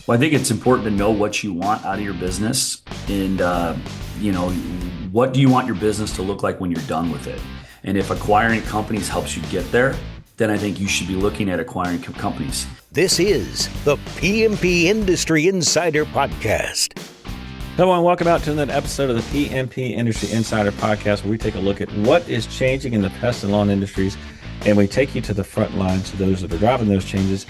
Well, I think it's important to know what you want out of your business and, you know, what do you want your business to look like when you're done with it? And if acquiring companies helps you get there, then I think you should be looking at acquiring companies. This is the PMP Industry Insider Podcast. Hello and welcome out to another episode of the PMP Industry Insider Podcast, where we take a look at what is changing in the pest and lawn industries, and we take you to the front lines to those that are driving those changes.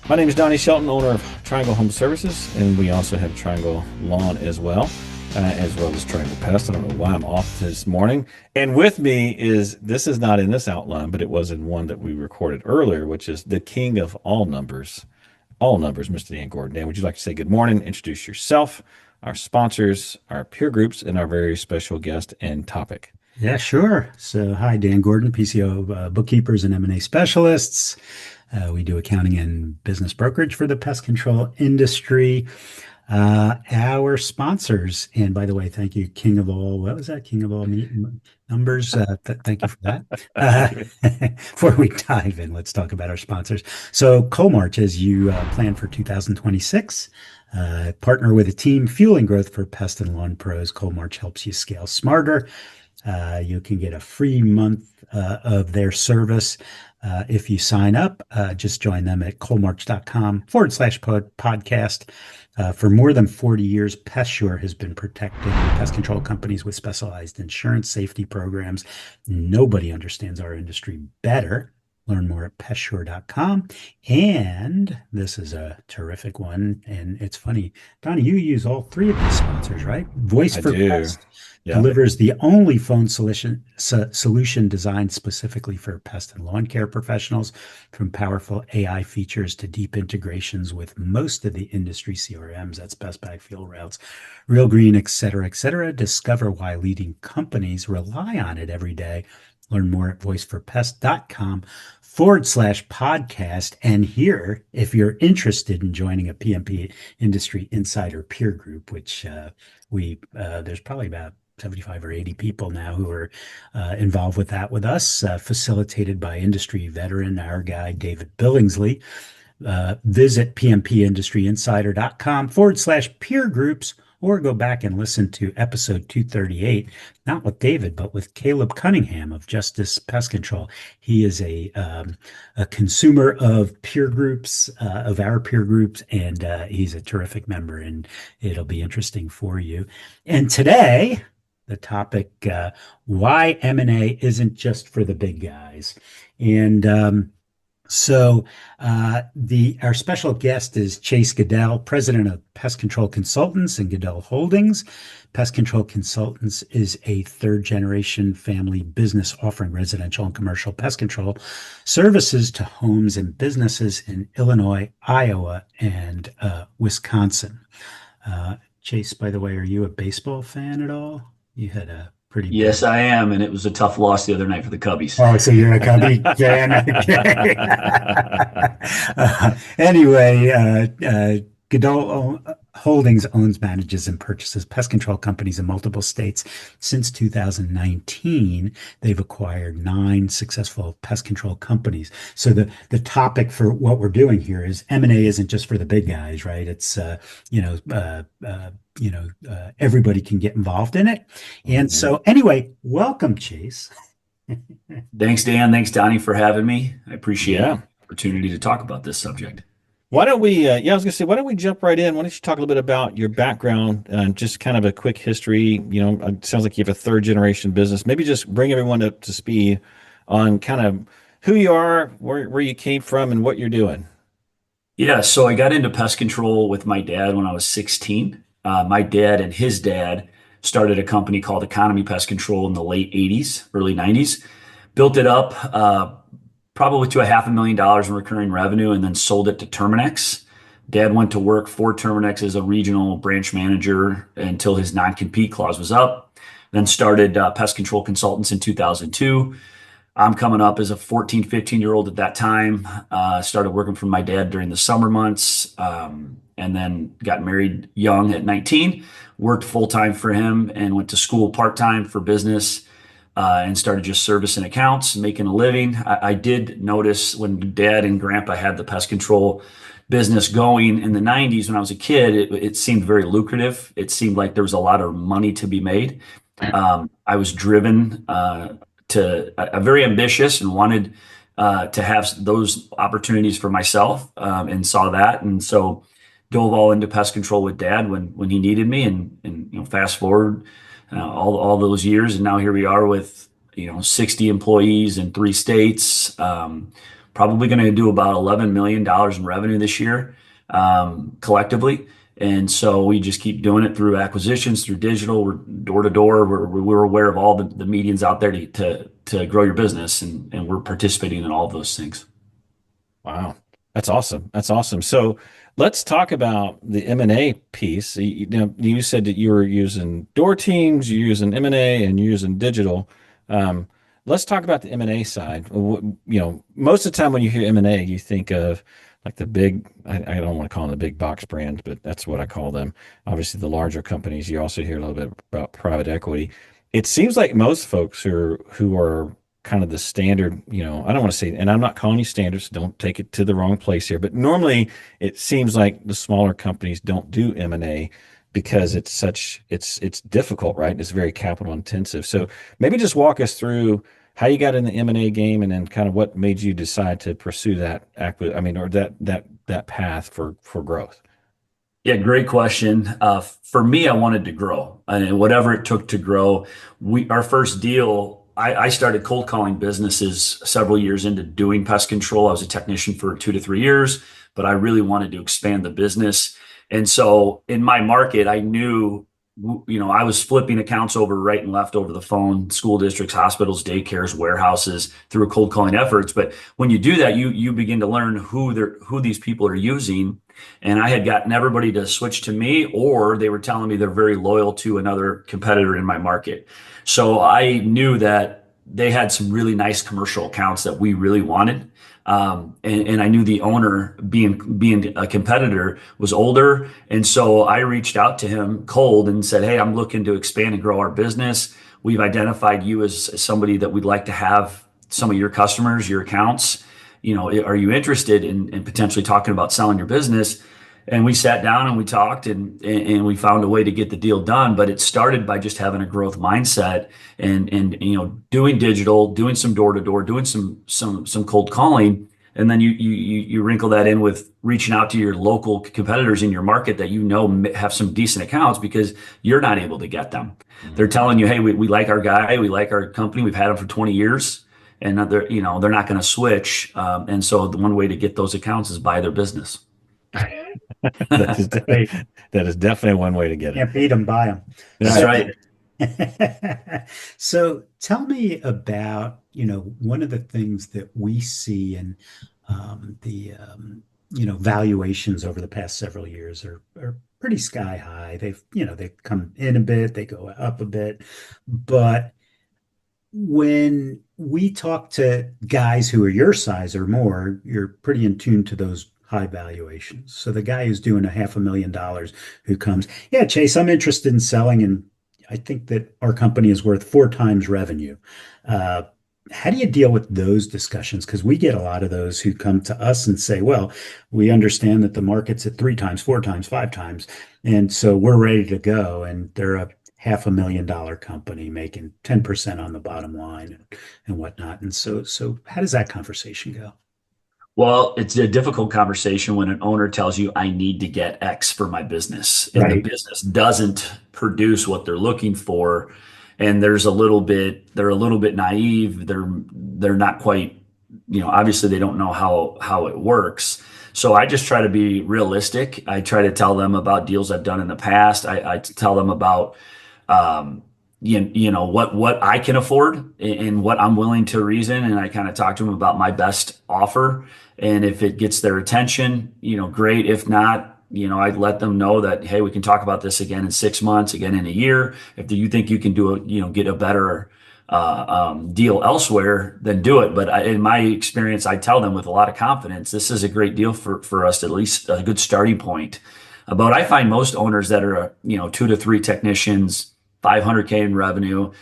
My name is Donnie Shelton, owner of Triangle Home Services, and we also have Triangle Lawn as well as Triangle Pest. I don't know why I'm off this morning. And with me this is not in this outline, but it was in one that we recorded earlier, which is the king of all numbers, Mr. Dan Gordon. Dan, would you like to say good morning, introduce yourself, our sponsors, our peer groups, and our very special guest and topic? Yeah, sure. So, hi, Dan Gordon, PCO bookkeepers and M&A specialists. We do accounting and business brokerage for the pest control industry. Our sponsors, and by the way, thank you, King of all, what was that? King of all numbers. Thank you for that. Before we dive in, let's talk about our sponsors. So, Coalmarch, as you plan for 2026, partner with a team fueling growth for pest and lawn pros. Coalmarch helps you scale smarter. You can get a free month of their service if you sign up. Just join them at coalmarch.com/podcast. For more than 40 years, PestSure has been protecting pest control companies with specialized insurance safety programs. Nobody understands our industry better. Learn more at pestsure.com. And this is a terrific one. And it's funny, Donnie, you use all three of these sponsors, right? Voice for Pest delivers the only phone solution designed specifically for pest and lawn care professionals, from powerful AI features to deep integrations with most of the industry CRMs. That's Best Bag, Field Routes, Real Green, et cetera, et cetera. Discover why leading companies rely on it every day. Learn more at voiceforpest.com/podcast. And here, if you're interested in joining a PMP Industry Insider peer group, which there's probably about 75 or 80 people now who are involved with that with us, facilitated by industry veteran, our guy, David Billingsley. Visit pmpindustryinsider.com/peer groups, or go back and listen to episode 238, not with David, but with Caleb Cunningham of Justice Pest Control. He is a consumer of peer groups, of our peer groups, and he's a terrific member, and it'll be interesting for you. And today, the topic, why M&A isn't just for the big guys. And So our special guest is Chase Goodeill, president of Pest Control Consultants and Goodeill Holdings. Pest Control Consultants is a third-generation family business offering residential and commercial pest control services to homes and businesses in Illinois, Iowa, and Wisconsin. Chase, by the way, are you a baseball fan at all? You had a pretty Yes, I am, and it was a tough loss the other night for the Cubbies. Oh, so you're a Cubby fan? Anyway, Goodeill Holdings owns, manages, and purchases pest control companies in multiple states. Since 2019, they've acquired 9 successful pest control companies. So the topic for what we're doing here is M&A isn't just for the big guys, right? It's everybody can get involved in it. And so anyway, welcome, Chase. Thanks, Dan. Thanks, Donnie, for having me. I appreciate the opportunity to talk about this subject. Why don't we, I was going to say, why don't we jump right in? Why don't you talk a little bit about your background and just kind of a quick history? It sounds like you have a third generation business. Maybe just bring everyone up to speed on kind of who you are, where you came from, and what you're doing. Yeah, so I got into pest control with my dad when I was 16. My dad and his dad started a company called Economy Pest Control in the late 80s, early 90s, built it up probably to $500,000 in recurring revenue, and then sold it to Terminix. Dad went to work for Terminix as a regional branch manager until his non-compete clause was up, then started Pest Control Consultants in 2002. I'm coming up as a 14, 15-year-old at that time. Started working for my dad during the summer months, and then got married young at 19, worked full-time for him, and went to school part-time for business, and started just servicing accounts, making a living. I did notice when Dad and Grandpa had the pest control business going in the 90s when I was a kid, it seemed very lucrative. It seemed like there was a lot of money to be made. I was driven very ambitious and wanted to have those opportunities for myself, and saw that. And so dove all into pest control with Dad when he needed me. And fast forward all those years, and now here we are with 60 employees in 3 states. Probably going to do about $11 million in revenue this year, collectively. And so we just keep doing it through acquisitions, through digital, we're door to door. We're aware of all the medians out there to grow your business, and we're participating in all of those things. Wow. That's awesome. That's awesome. So let's talk about the M&A piece. You said that you were using door teams, you're using M&A, and you're using digital. Let's talk about the M&A side. Most of the time when you hear M&A, you think of like the big, I don't want to call them the big box brands, but that's what I call them. Obviously, the larger companies. You also hear a little bit about private equity. It seems like most folks who are kind of the standard, I don't want to say, and I'm not calling you standards, don't take it to the wrong place here, but normally it seems like the smaller companies don't do M&A because it's difficult, right? It's very capital intensive. So maybe just walk us through how you got in the M&A game, and then kind of what made you decide to pursue that that path for growth. Yeah, great question. For me, I wanted to grow, and whatever it took to grow. Our first deal, I started cold calling businesses several years into doing pest control. I was a technician for 2 to 3 years, but I really wanted to expand the business. And so in my market, I knew, I was flipping accounts over right and left over the phone, school districts, hospitals, daycares, warehouses, through cold calling efforts. But when you do that, you begin to learn who these people are using. And I had gotten everybody to switch to me, or they were telling me they're very loyal to another competitor in my market. So I knew that they had some really nice commercial accounts that we really wanted. And I knew the owner, being a competitor, was older. And so I reached out to him cold and said, "Hey, I'm looking to expand and grow our business. We've identified you as somebody that we'd like to have some of your customers, your accounts. Are you interested in potentially talking about selling your business?" And we sat down and we talked, and we found a way to get the deal done. But it started by just having a growth mindset and doing digital, doing some door to door, doing some cold calling. And then you wrinkle that in with reaching out to your local competitors in your market that have some decent accounts, because you're not able to get them. Mm-hmm. They're telling you, "Hey, we like our guy, we like our company, we've had him for 20 years. And they're not going to switch. And so the one way to get those accounts is buy their business. That is definitely one way to get it. Can't beat them, buy them. That's right. So tell me about, one of the things that we see in the valuations over the past several years are pretty sky high. They've come in a bit, they go up a bit, but when we talk to guys who are your size or more, you're pretty in tune to those high valuations. So the guy who's doing $500,000 who comes, "Yeah, Chase, I'm interested in selling, and I think that our company is worth 4 times revenue." How do you deal with those discussions? Because we get a lot of those who come to us and say, "Well, we understand that the market's at 3 times, 4 times, 5 times, and so we're ready to go." And they're a $500,000 company making 10% on the bottom line and whatnot. And so how does that conversation go? Well, it's a difficult conversation when an owner tells you, "I need to get X for my business," and Right. the business doesn't produce what they're looking for. And they're a little bit naive. They're not quite, obviously they don't know how it works. So I just try to be realistic. I try to tell them about deals I've done in the past. I tell them about, what I can afford and what I'm willing to reason. And I kind of talk to them about my best offer. And if it gets their attention, great. If not, I'd let them know that, "Hey, we can talk about this again in 6 months, again in a year. If you think you can get a better deal elsewhere, then do it." But in my experience, I tell them with a lot of confidence, this is a great deal for us, at least a good starting point. But I find most owners that are, 2 to 3 technicians, $500K in revenue,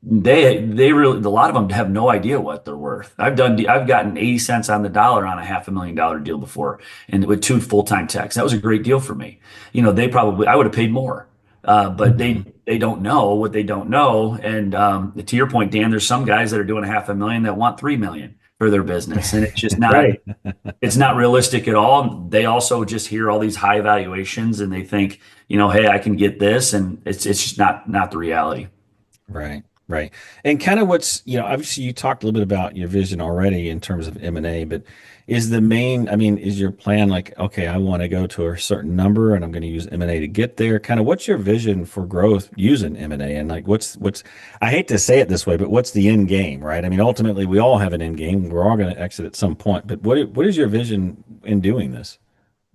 they really, a lot of them have no idea what they're worth. I've gotten 80 cents on the dollar on a $500,000 deal before, and with two full-time techs. That was a great deal for me. They probably, I would have paid more. But Mhm. they don't know what they don't know. And to your point, Dan, there's some guys that are doing a 500,000 that want 3 million for their business, and Right. it's not realistic at all. They also just hear all these high valuations and they think, hey, I can get this, and it's just not the reality. Right, right. And kind of obviously you talked a little bit about your vision already in terms of M&A, but is your plan like, okay, I want to go to a certain number and I'm going to use M&A to get there? Kind of what's your vision for growth using M&A? And like, I hate to say it this way, but what's the end game, right? I mean, ultimately we all have an end game. We're all going to exit at some point, but what is your vision in doing this?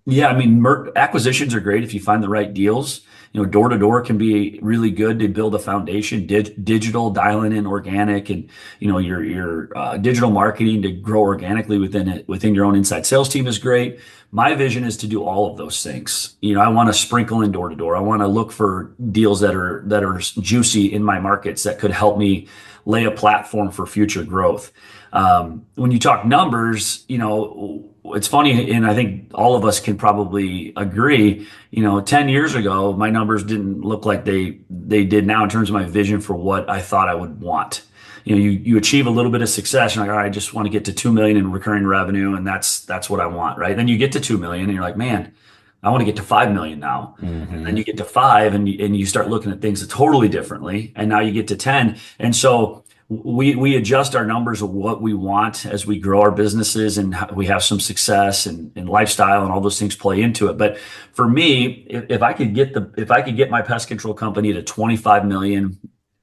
Yeah, I mean, acquisitions are great if you find the right deals. Door to door can be really good to build a foundation. Digital, dialing in organic, and your digital marketing to grow organically within your own inside sales team is great. My vision is to do all of those things. I want to sprinkle in door to door. I want to look for deals that are juicy in my markets that could help me lay a platform for future growth. When you talk numbers, it's funny, and I think all of us can probably agree, 10 years ago, my numbers didn't look like they did now in terms of my vision for what I thought I would want. You achieve a little bit of success, you're like, all right, I just want to get to 2 million in recurring revenue, and that's what I want, right? Then you get to 2 million and you're like, man, I want to get to 5 million now. And then Hmm. you get to five and you start looking at things totally differently. And now you get to 10. And so we adjust our numbers of what we want as we grow our businesses and we have some success and lifestyle and all those things play into it. But for me, if I could get my pest control company to 25 million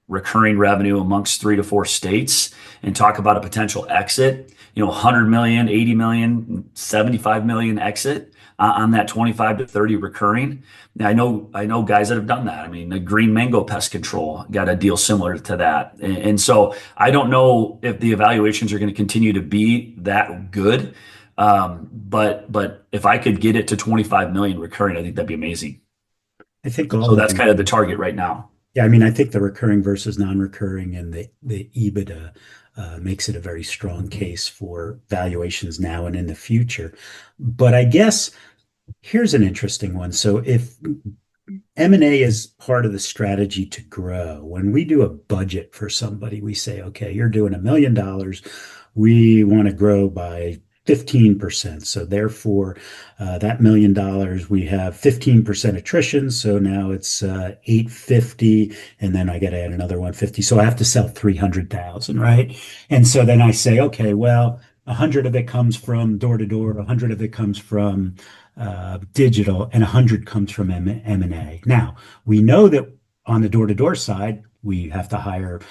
recurring revenue amongst 3 to 4 states and talk about a potential exit, 100 million, 80 million, 75 million exit on that 25 to 30 recurring. Now, I know guys that have done that. I mean, the Green Mango Pest Control got a deal similar to that. And so I don't know if the evaluations are going to continue to be that good. But if I could get it to 25 million recurring, I think that'd be amazing. I think So all of that's kind of the you. target right now. Yeah, I mean, I think the recurring versus non-recurring and the EBITDA makes it a very strong case for valuations now and in the future. But I guess here's an interesting one. So if M&A is part of the strategy to grow, when we do a budget for somebody, we say, okay, you're doing $1 million. We want to grow by 15%. So therefore, that $1 million, we have 15% attrition. So now it's 850, and then I got to add another 150. So I have to sell 300,000, right? And so then I say, okay, well, 100 of it comes from door to door, 100 of it comes from digital, and 100 comes from M&A. Now, we know that on the door to door side, we have to hire,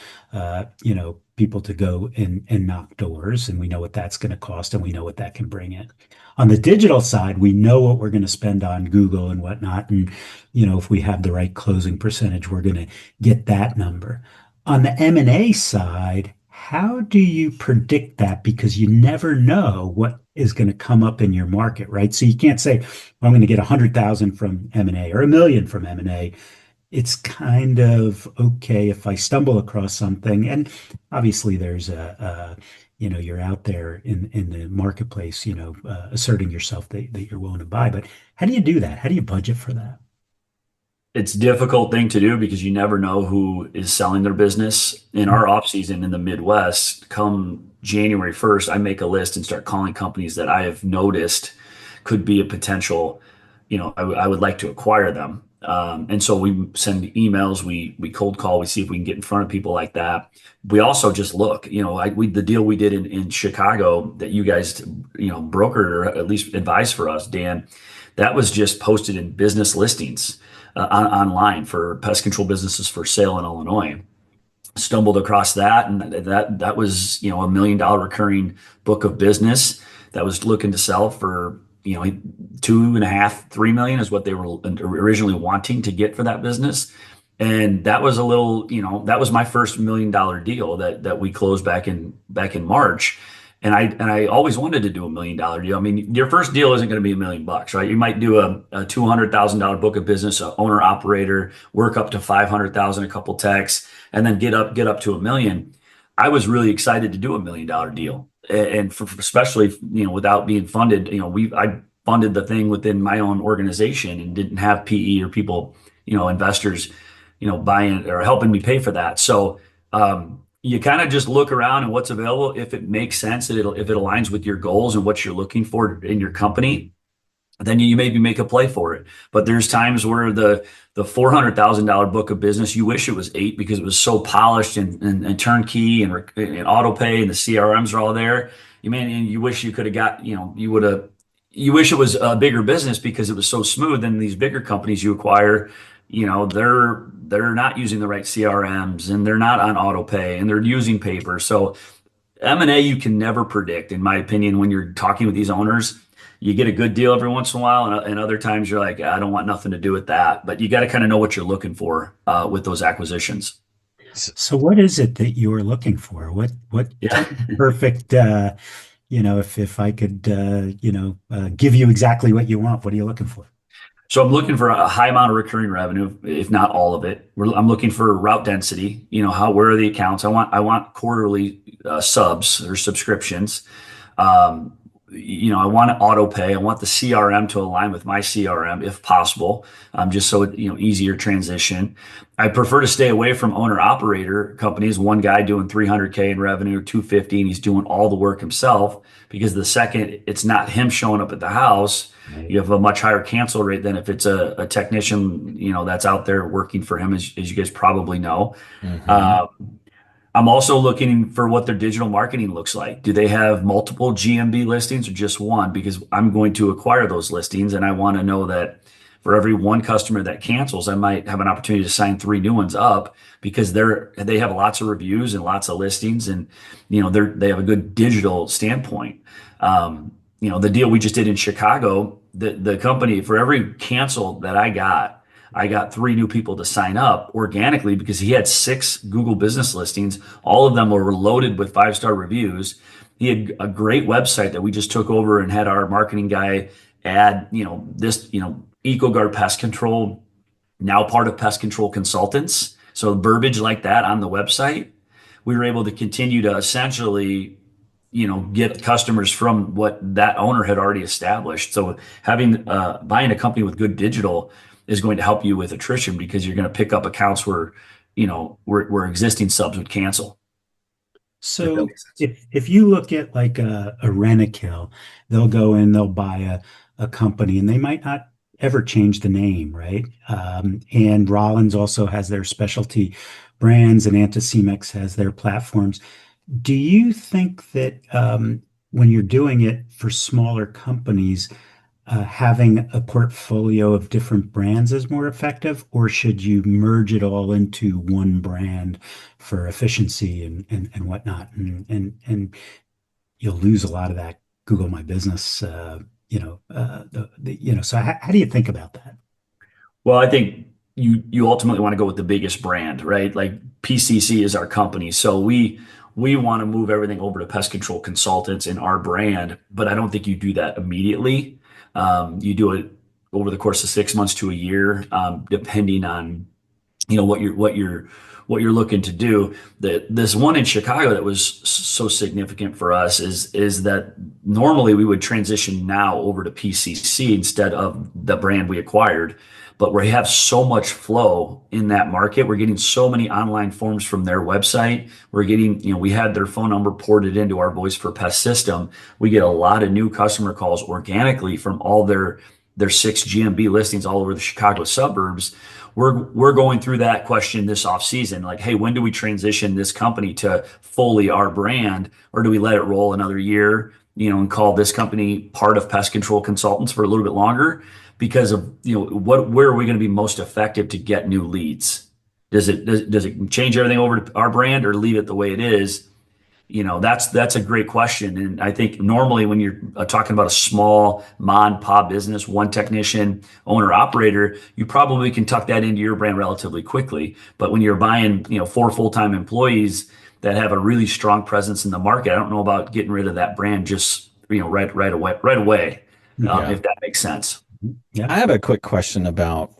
people to go and knock doors, and we know what that's going to cost, and we know what that can bring in. On the digital side, we know what we're going to spend on Google and whatnot, and if we have the right closing percentage, we're going to get that number. On the M&A side, how do you predict that? Because you never know what is going to come up in your market, right? So you can't say, well, I'm going to get 100,000 from M&A or 1 million from M&A. It's kind of okay if I stumble across something. And obviously there's you're out there in the marketplace, asserting yourself that you're willing to buy. But how do you do that? How do you budget for that? It's a difficult thing to do because you never know who is selling their business. In our off season in the Midwest, come January 1st, I make a list and start calling companies that I have noticed could be a potential, I would like to acquire them. And so we send emails, we cold call, we see if we can get in front of people like that. We also just look, the deal we did in Chicago that you guys, brokered or at least advised for us, Dan, that was just posted in business listings online for pest control businesses for sale in Illinois. Stumbled across that, and that was $1 million recurring book of business that was looking to sell for 2.5, 3 million is what they were originally wanting to get for that business. And that was that was my first $1 million deal that we closed back in March. And I always wanted to do $1 million deal. I mean, your first deal isn't going to be $1 million, right? You might do a $200,000 book of business, a owner operator, work up to 500,000, a couple techs, and then get up to $1 million. I was really excited to do $1 million deal, and especially without being funded. I funded the thing within my own organization and didn't have PE or people, investors, buying or helping me pay for that. So you kind of just look around and what's available. If it makes sense, if it aligns with your goals and what you're looking for in your company, then you maybe make a play for it. But there's times where the $400,000 book of business, you wish it was 8 because it was so polished and turnkey and auto pay and the CRMs are all there. And you wish you could have got, you wish it was a bigger business because it was so smooth. And these bigger companies you acquire, they're not using the right CRMs and they're not on auto pay and they're using paper. So M&A you can never predict, in my opinion, when you're talking with these owners. You get a good deal every once in a while, and other times you're like, I don't want nothing to do with that. But you got to kind of know what you're looking for with those acquisitions. So what is it that you're looking for? What Yeah. perfect, if I could, give you exactly what you want, what are you looking for? So I'm looking for a high amount of recurring revenue, if not all of it. I'm looking for route density. Where are the accounts? I want quarterly subs or subscriptions. I want to auto pay. I want the CRM to align with my CRM if possible, just so easier transition. I prefer to stay away from owner operator companies. One guy doing 300K in revenue, 250, and he's doing all the work himself, because the second it's not him showing up at the house, you have a much higher cancel rate than if it's a technician, that's out there working for him, as you guys probably know. I'm also looking for what their digital marketing looks like. Do they have multiple GMB listings or just one? Because I'm going to acquire those listings, and I want to know that for every one customer that cancels, I might have an opportunity to sign 3 new ones up, because they have lots of reviews and lots of listings, and they have a good digital standpoint. The deal we just did in Chicago, the company, for every cancel that I got 3 new people to sign up organically, because he had 6 Google business listings. All of them were loaded with 5-star reviews. He had a great website that we just took over and had our marketing guy add, EcoGuard Pest Control, now part of Pest Control Consultants. So verbiage like that on the website. We were able to continue to essentially, get customers from what that owner had already established. So buying a company with good digital is going to help you with attrition, because you're going to pick up accounts where existing subs would cancel. So if you look at like a Rentokil, they'll go in, they'll buy a company, and they might not ever change the name, right? And Rollins also has their specialty brands, and Anticimex has their platforms. Do you think that when you're doing it for smaller companies, having a portfolio of different brands is more effective, or should you merge it all into one brand for efficiency and whatnot? And you'll lose a lot of that Google My Business, so how do you think about that? Well, I think you ultimately want to go with the biggest brand, right? Like PCC is our company. So we want to move everything over to Pest Control Consultants in our brand, but I don't think you do that immediately. You do it over the course of 6 months to a year, depending on what you're looking to do. This one in Chicago that was so significant for us is that normally we would transition now over to PCC instead of the brand we acquired. But we have so much flow in that market. We're getting so many online forms from their website. We're getting, we had their phone number ported into our Voice for Pest system. We get a lot of new customer calls organically from all their 6 GMB listings all over the Chicago suburbs. We're going through that question this off season. Like, hey, when do we transition this company to fully our brand, or do we let it roll another year, and call this company part of Pest Control Consultants for a little bit longer? Because of where are we going to be most effective to get new leads? Does it change everything over to our brand, or leave it the way it is? That's a great question. And I think normally when you're talking about a small mom and pop business, one technician, owner operator, you probably can tuck that into your brand relatively quickly. But when you're buying 4 full-time employees, that have a really strong presence in the market. I don't know about getting rid of that brand just, right away, Yeah. if that makes sense. Yeah. I have a quick question about,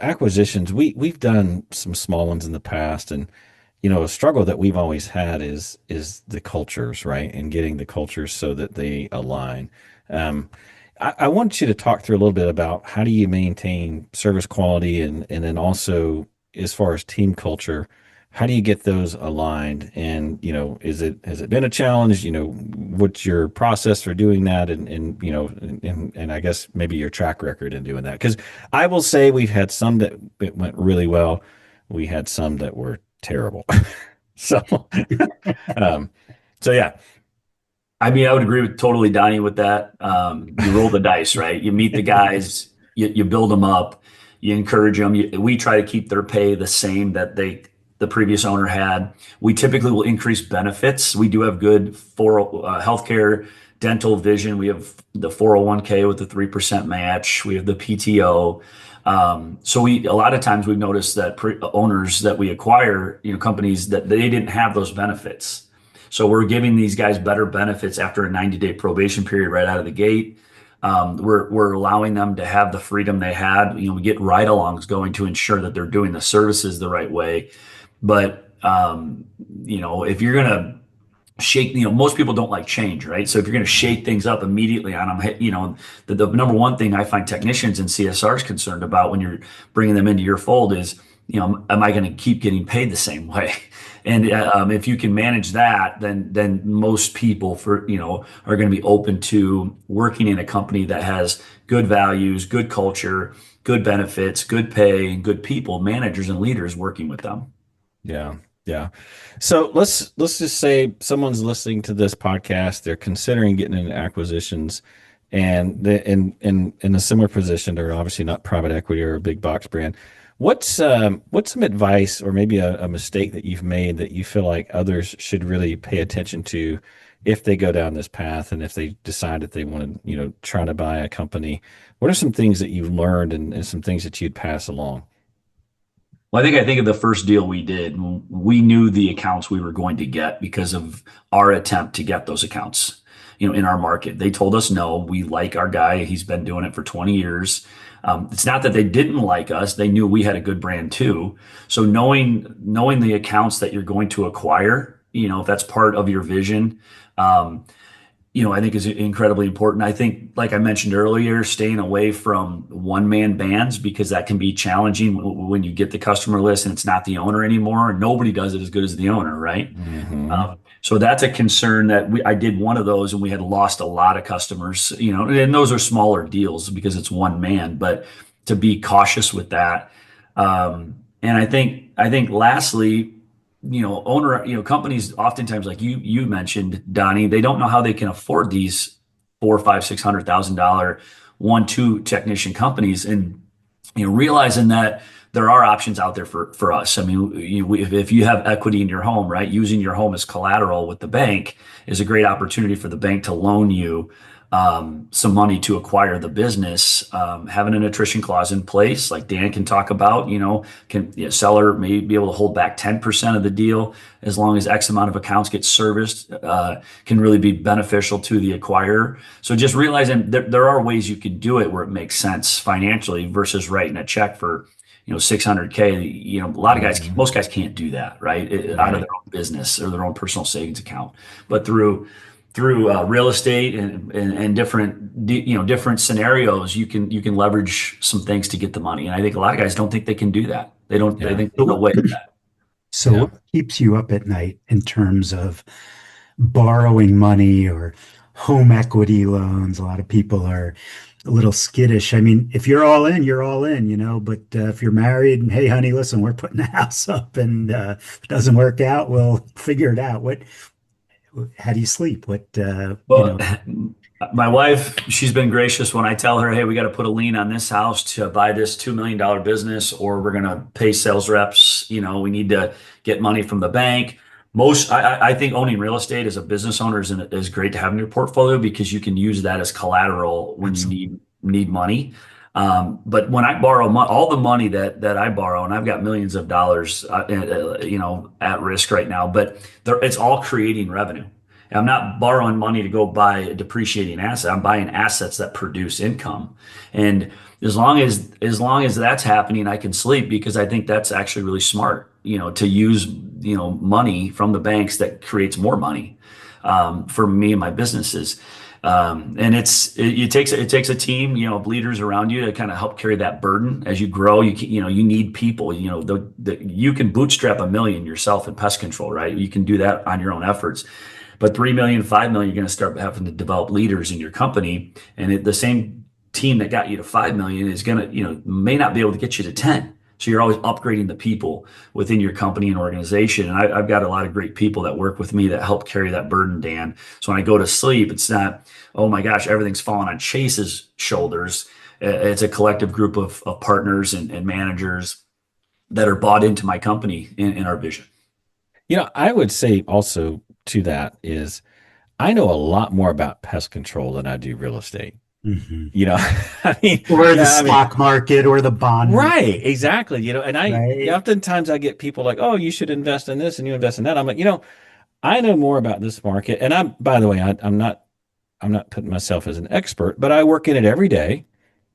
acquisitions. We've done some small ones in the past, and a struggle that we've always had is the cultures, right? And getting the cultures so that they align. Um, I want you to talk through a little bit about how do you maintain service quality, and then also as far as team culture, how do you get those aligned? And has it been a challenge? What's your process for doing that? And I guess maybe your track record in doing that. Because I will say we've had some that it went really well. We had some that were terrible. So, um, so yeah, I mean, I would agree with totally Donnie with that. You roll the dice, right? You meet the guys, you build them up, you encourage them. We try to keep their pay the same that the previous owner had. We typically will increase benefits. We do have good for healthcare, dental, vision. We have the 401k with the 3% match. We have the PTO. So a lot of times we've noticed that owners that we acquire, companies that they didn't have those benefits. So we're giving these guys better benefits after a 90-day probation period right out of the gate. We're allowing them to have the freedom they had. We get ride-alongs going to ensure that they're doing the services the right way. But if you're gonna shake, most people don't like change, right? So if you're gonna shake things up immediately on them, the number one thing I find technicians and CSRs concerned about when you're bringing them into your fold is, am I going to keep getting paid the same way? And if you can manage that, then most people are going to be open to working in a company that has good values, good culture, good benefits, good pay, and good people, managers and leaders working with them. yeah, yeah. So let's just say someone's listening to this podcast, they're considering getting into acquisitions, and they in a similar position. They're obviously not private equity or a big box brand. What's some advice or maybe a mistake that you've made that you feel like others should really pay attention to if they go down this path, and if they decide that they want to, try to buy a company? What are some things that you've learned, and some things that you'd pass along? Well, I think of the first deal we did. We knew the accounts we were going to get because of our attempt to get those accounts, in our market. They told us no. We like our guy. He's been doing it for 20 years. It's not that they didn't like us. They knew we had a good brand too. So knowing the accounts that you're going to acquire, if that's part of your vision, I think is incredibly important. I think, like I mentioned earlier, staying away from one-man bands, because that can be challenging when you get the customer list and it's not the owner anymore. Nobody does it as good as the owner, right? Mm-hmm. So that's a concern that I did one of those and we had lost a lot of customers, and those are smaller deals because it's one man, but to be cautious with that. And I think lastly, companies oftentimes, like you mentioned, Donnie, they don't know how they can afford these $4, $5, $600,000 1-2 technician companies, and realizing that there are options out there for us. I mean, if you have equity in your home, right, using your home as collateral with the bank is a great opportunity for the bank to loan you some money to acquire the business. Having an attrition clause in place, like Dan can talk about, seller may be able to hold back 10% of the deal as long as X amount of accounts get serviced, can really be beneficial to the acquirer. So just realizing there are ways you can do it where it makes sense financially versus writing a check for $600K. A lot of guys, most guys can't do that, right? Out of their own business or their own personal savings account, but through real estate and different scenarios, you can leverage some things to get the money. And I think a lot of guys don't think they can do that. They don't. Yeah. They think there's no way to that. So Yeah. what keeps you up at night in terms of borrowing money or home equity loans? A lot of people are a little skittish. I mean, if you're all in, you're all in, but if you're married and, hey, honey, listen, we're putting a house up, and if it doesn't work out, we'll figure it out. How do you sleep? Well, my wife, she's been gracious when I tell her, hey, we got to put a lien on this house to buy this $2 million business, or we're going to pay sales reps. We need to get money from the bank. I think owning real estate as a business owner is great to have in your portfolio, because you can use that as collateral when you need money. But when I borrow all the money that I borrow, and I've got millions of dollars, at risk right now, but it's all creating revenue. I'm not borrowing money to go buy a depreciating asset. I'm buying assets that produce income. And as long as that's happening, I can sleep, because I think that's actually really smart, to use, money from the banks that creates more money, for me and my businesses. And it takes a team, of leaders around you to kind of help carry that burden as you grow. You need people. You can bootstrap $1 million yourself in pest control, right? You can do that on your own efforts. But 3 million, 5 million, you're going to start having to develop leaders in your company, and the same team that got you to 5 million is going to, may not be able to get you to 10. So you're always upgrading the people within your company and organization. And I've got a lot of great people that work with me that help carry that burden, Dan. So when I go to sleep, it's not, oh my gosh, everything's falling on Chase's shoulders. It's a collective group of partners and managers that are bought into my company in our vision. I would say also to that is I know a lot more about pest control than I do real estate. Mm-hmm. I mean, or the stock market or the bond market. Right, exactly. And Right. oftentimes I get people like, oh, you should invest in this and you invest in that. I'm like, I know more about this market. And by the way, I'm not putting myself as an expert, but I work in it every day,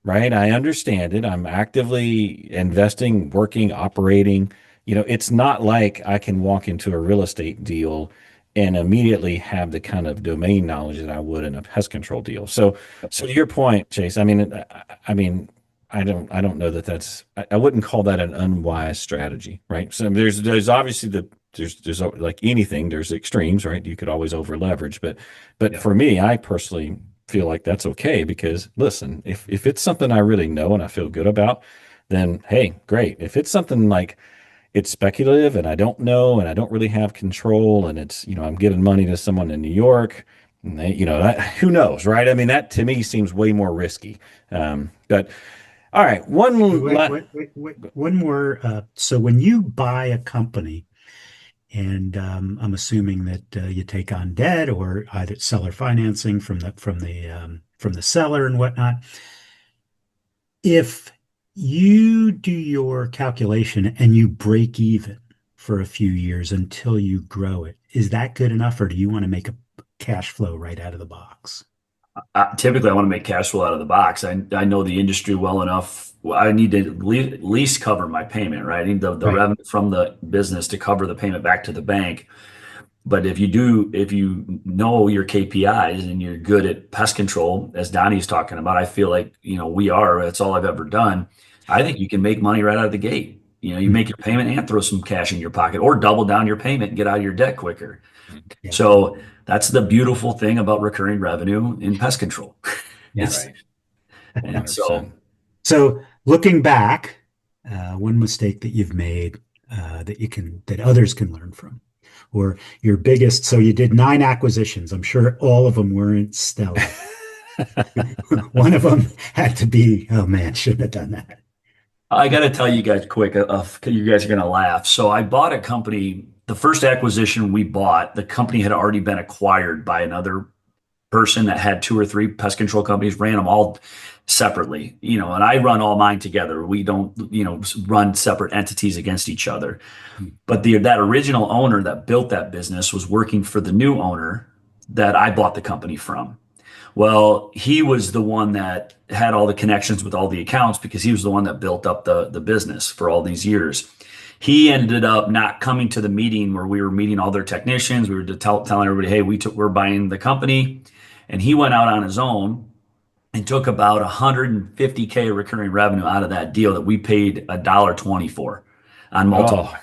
right? I understand it. I'm actively investing, working, operating. It's not like I can walk into a real estate deal and immediately have the kind of domain knowledge that I would in a pest control deal. So to your point, Chase, I mean, I don't know I wouldn't call that an unwise strategy, right? So there's obviously there's like anything, there's extremes, right? You could always over leverage, but Yeah. for me, I personally feel like that's okay, because listen, if it's something I really know and I feel good about, then hey, great. If it's something like it's speculative and I don't know and I don't really have control, and it's, I'm giving money to someone in New York, and who knows, right? I mean, that to me seems way more risky. But all right, One more. So when you buy a company, and I'm assuming that you take on debt or either seller financing from the seller and whatnot. If you do your calculation and you break even for a few years until you grow it, is that good enough, or do you want to make a cash flow right out of the box? Typically, I want to make cash flow out of the box. I know the industry well enough. I need to at least cover my payment, right? I need the Right. revenue from the business to cover the payment back to the bank. But if you know your KPIs and you're good at pest control, as Donnie's talking about, I feel like, we are, that's all I've ever done. I think you can make money right out of the gate. You make your payment and throw some cash in your pocket, or double down your payment and get out of your debt quicker. Yeah. So that's the beautiful thing about recurring revenue in pest control. Yeah. It's, right, and 100%. So looking back, one mistake that you've made that others can learn from, or your biggest. So you did 9 acquisitions. I'm sure all of them weren't stellar. One of them had to be, oh man, shouldn't have done that. I got to tell you guys quick, you guys are going to laugh. So I bought a company. The first acquisition we bought, the company had already been acquired by another person that had 2 or 3 pest control companies, ran them all separately, and I run all mine together. We don't, run separate entities against each other. But that original owner that built that business was working for the new owner that I bought the company from. Well, he was the one that had all the connections with all the accounts, because he was the one that built up the business for all these years. He ended up not coming to the meeting where we were meeting all their technicians. We were telling everybody, hey, we're buying the company. And he went out on his own and took about $150K recurring revenue out of that deal that we paid $1.20 for on multiple. Oh,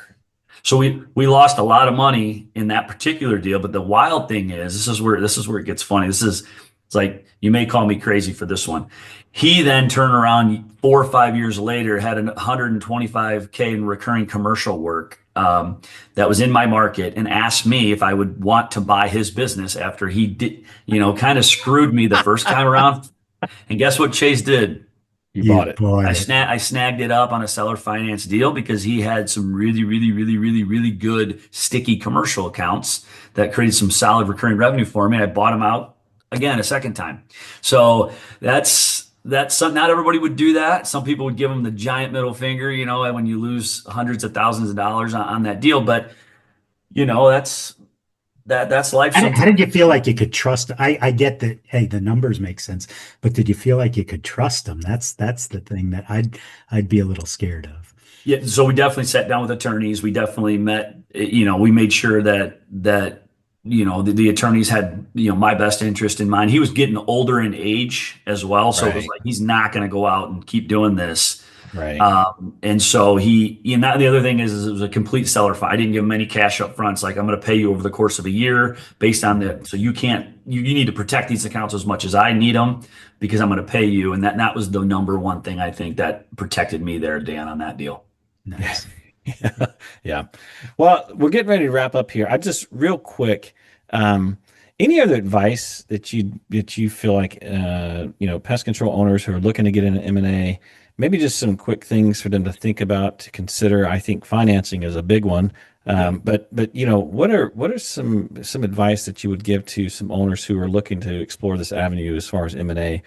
So we lost a lot of money in that particular deal. But the wild thing is, this is where it gets funny. It's like, you may call me crazy for this one. He then turned around 4 or 5 years later, had $125K in recurring commercial work that was in my market, and asked me if I would want to buy his business after he did, kind of screwed me the first time around. And guess what Chase did? you bought it. I snagged it up on a seller finance deal, because he had some really, really, really, really, really good sticky commercial accounts that created some solid recurring revenue for me. I bought them out again a second time. So that's not everybody would do that. Some people would give them the giant middle finger, when you lose hundreds of thousands of dollars on that deal. But that's life. How did you feel like you could trust? I get that. Hey, the numbers make sense, but did you feel like you could trust them? That's the thing that I'd be a little scared of. Yeah, so we definitely sat down with attorneys. We definitely met, we made sure that the attorneys had, my best interest in mind. He was getting older in age as well. So It was like, he's not going to go out and keep doing this. Right. And so the other thing is it was a complete seller fee. I didn't give him any cash up front. It's like, I'm going to pay you over the course of a year based on so you need to protect these accounts as much as I need them because I'm going to pay you. And that was the number one thing I think that protected me there, Dan, on that deal. Nice. Yeah. Well, we're getting ready to wrap up here. I just real quick, any other advice that you feel like, pest control owners who are looking to get into M&A, maybe just some quick things for them to think about, to consider. I think financing is a big one. But what are some advice that you would give to some owners who are looking to explore this avenue as far as M&A,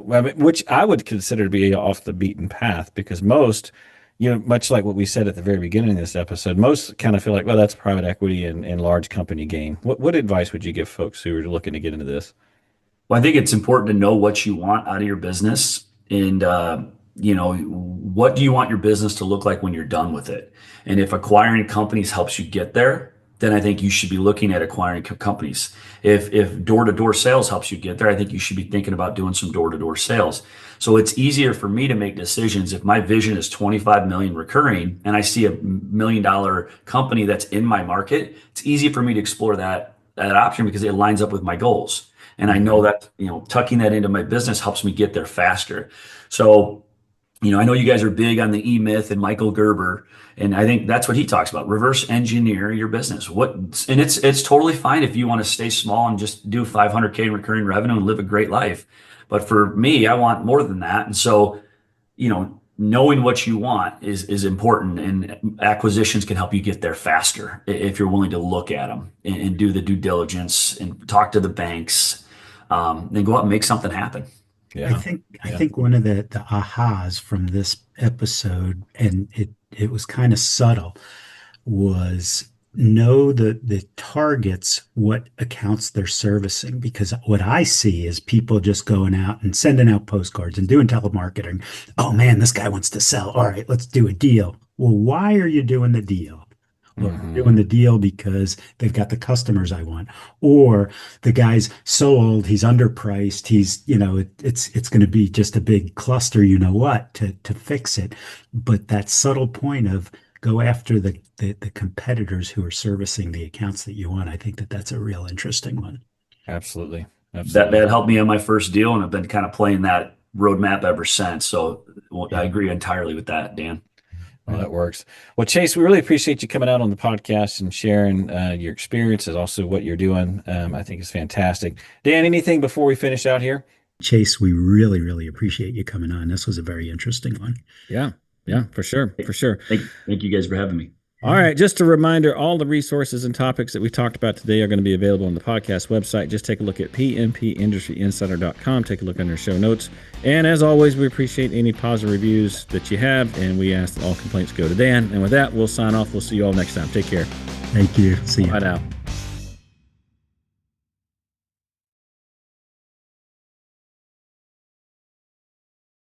which I would consider to be off the beaten path, because most, much like what we said at the very beginning of this episode, most kind of feel like, well, that's private equity and large company game. What advice would you give folks who are looking to get into this? Well, I think it's important to know what you want out of your business, and what do you want your business to look like when you're done with it? And if acquiring companies helps you get there, then I think you should be looking at acquiring companies. If door-to-door sales helps you get there, I think you should be thinking about doing some door-to-door sales. So it's easier for me to make decisions if my vision is 25 million recurring and I see $1 million company that's in my market. It's easy for me to explore that option because it lines up with my goals. And I know that, tucking that into my business helps me get there faster. So, I know you guys are big on the E-Myth and Michael Gerber, and I think that's what he talks about. Reverse engineer your business. And it's totally fine if you want to stay small and just do 500K in recurring revenue and live a great life. But for me, I want more than that. And so, knowing what you want is important, and acquisitions can help you get there faster if you're willing to look at them and do the due diligence and talk to the banks, then go out and make something happen. Yeah. I think one of the ahas from this episode, and it was kind of subtle, was know the targets, what accounts they're servicing. Because what I see is people just going out and sending out postcards and doing telemarketing. Oh man, this guy wants to sell. All right, let's do a deal. Well, why are you doing the deal? Well, they're doing the deal because they've got the customers I want, or the guy's so old, he's underpriced. He's, it's going to be just a big cluster, to fix it. But that subtle point of go after the competitors who are servicing the accounts that you want. I think that's a real interesting one. Absolutely. That helped me on my first deal, and I've been kind of playing that roadmap ever since. So I agree entirely with that, Dan. Well, that works. Well, Chase, we really appreciate you coming out on the podcast and sharing your experiences, also what you're doing. I think it's fantastic. Dan, anything before we finish out here? Chase, we really, really appreciate you coming on. This was a very interesting one. Yeah, for sure. Thank you guys for having me. All right. Just a reminder, all the resources and topics that we talked about today are going to be available on the podcast website. Just take a look at pmpindustryinsider.com. Take a look under show notes. And as always, we appreciate any positive reviews that you have, and we ask that all complaints go to Dan. And with that, we'll sign off. We'll see you all next time. Take care. Thank you. See you. Bye now.